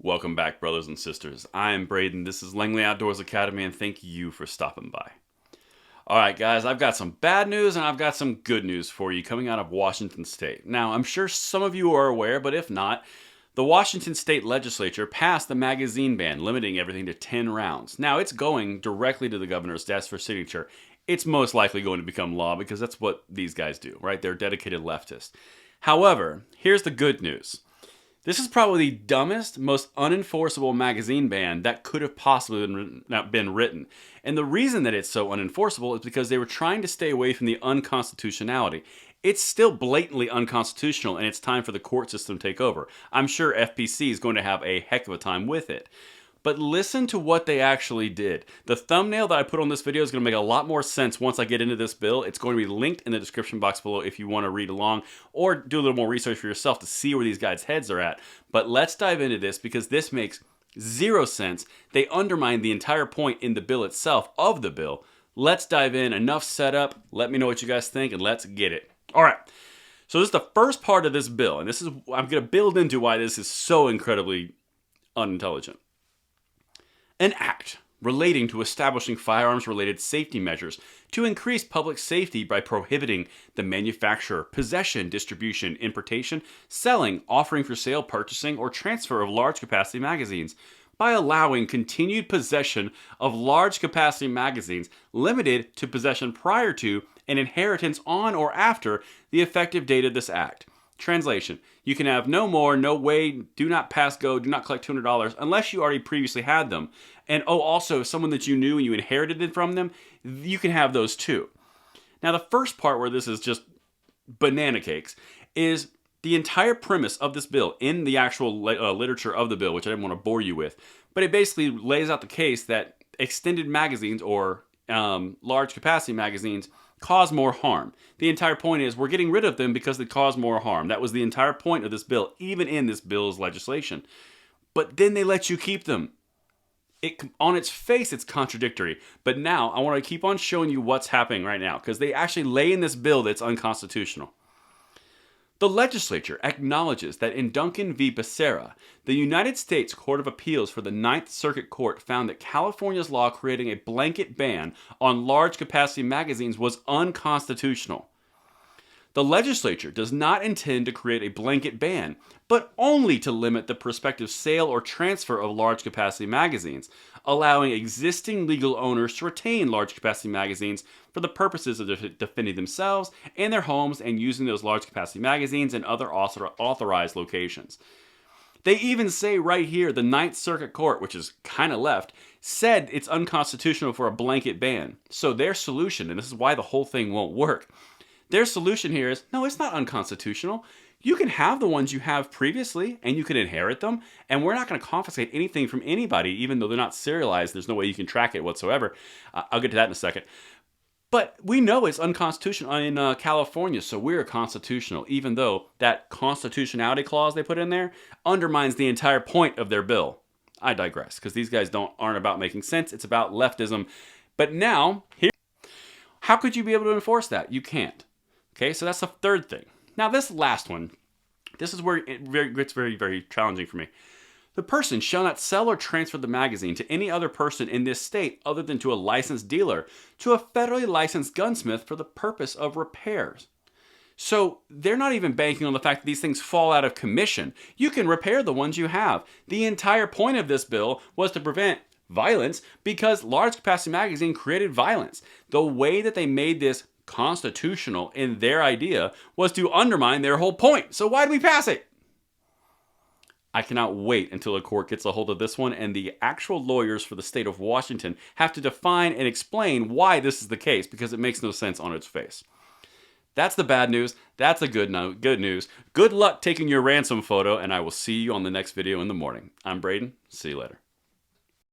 Welcome back, brothers and sisters. I am Braden. This is Langley Outdoors Academy, and thank you for stopping by. Alright guys, I've got some bad news and I've got some good news for you coming out of Washington State. Now, I'm sure some of you are aware, but if not, the Washington State Legislature passed the magazine ban, limiting everything to 10 rounds. Now, it's going directly to the governor's desk for signature. It's most likely going to become law because that's what these guys do, right? They're dedicated leftists. However, here's the good news. This is probably the dumbest, most unenforceable magazine ban that could have possibly been written. And the reason that it's so unenforceable is because they were trying to stay away from the unconstitutionality. It's still blatantly unconstitutional, and it's time for the court system to take over. I'm sure FPC is going to have a heck of a time with it. But listen to what they actually did. The thumbnail that I put on this video is going to make a lot more sense once I get into this bill. It's going to be linked in the description box below if you want to read along or do a little more research for yourself to see where these guys' heads are at. But let's dive into this because this makes zero sense. They undermine the entire point in the bill itself of the bill. Let's dive in. Enough setup. Let me know what you guys think and let's get it. All right. So this is the first part of this bill, and this is I'm going to build into why this is so incredibly unintelligent. An act relating to establishing firearms-related safety measures to increase public safety by prohibiting the manufacture, possession, distribution, importation, selling, offering for sale, purchasing, or transfer of large-capacity magazines, by allowing continued possession of large-capacity magazines limited to possession prior to and inheritance on or after the effective date of this act. Translation: you can have no more, no way, do not pass go, do not collect $200 unless you already previously had them. And also, someone that you knew and you inherited it from them, you can have those too. Now, the first part where this is just banana cakes is the entire premise of this bill in the actual literature of the bill, which I didn't want to bore you with, but it basically lays out the case that extended magazines or large capacity magazines cause more harm. The entire point is we're getting rid of them because they cause more harm. That was the entire point of this bill, even in this bill's legislation. But then they let you keep them. On its face, it's contradictory. But now I want to keep on showing you what's happening right now because they actually lay in this bill that's unconstitutional. The legislature acknowledges that in Duncan v. Becerra, the United States Court of Appeals for the Ninth Circuit Court found that California's law creating a blanket ban on large-capacity magazines was unconstitutional. The legislature does not intend to create a blanket ban, but only to limit the prospective sale or transfer of large-capacity magazines, allowing existing legal owners to retain large-capacity magazines for the purposes of defending themselves and their homes and using those large-capacity magazines in other authorized locations. They even say right here, the Ninth Circuit Court, which is kind of left, said it's unconstitutional for a blanket ban. So their solution, and this is why the whole thing won't work, their solution here is, no, it's not unconstitutional. You can have the ones you have previously, and you can inherit them, and we're not going to confiscate anything from anybody, even though they're not serialized. There's no way you can track it whatsoever. I'll get to that in a second. But we know it's unconstitutional in California, so we're constitutional, even though that constitutionality clause they put in there undermines the entire point of their bill. I digress, because these guys aren't about making sense. It's about leftism. But now, how could you be able to enforce that? You can't. Okay, so that's the third thing. Now, this last one, this is where it gets very, very challenging for me. The person shall not sell or transfer the magazine to any other person in this state other than to a licensed dealer, to a federally licensed gunsmith for the purpose of repairs. So they're not even banking on the fact that these things fall out of commission. You can repair the ones you have. The entire point of this bill was to prevent violence because large capacity magazine created violence. The way that they made this constitutional in their idea was to undermine their whole point. So why did we pass it? I cannot wait until a court gets a hold of this one and the actual lawyers for the state of Washington have to define and explain why this is the case because it makes no sense on its face. That's the bad news. That's the good news. Good luck taking your ransom photo, and I will see you on the next video in the morning. I'm Braden. See you later.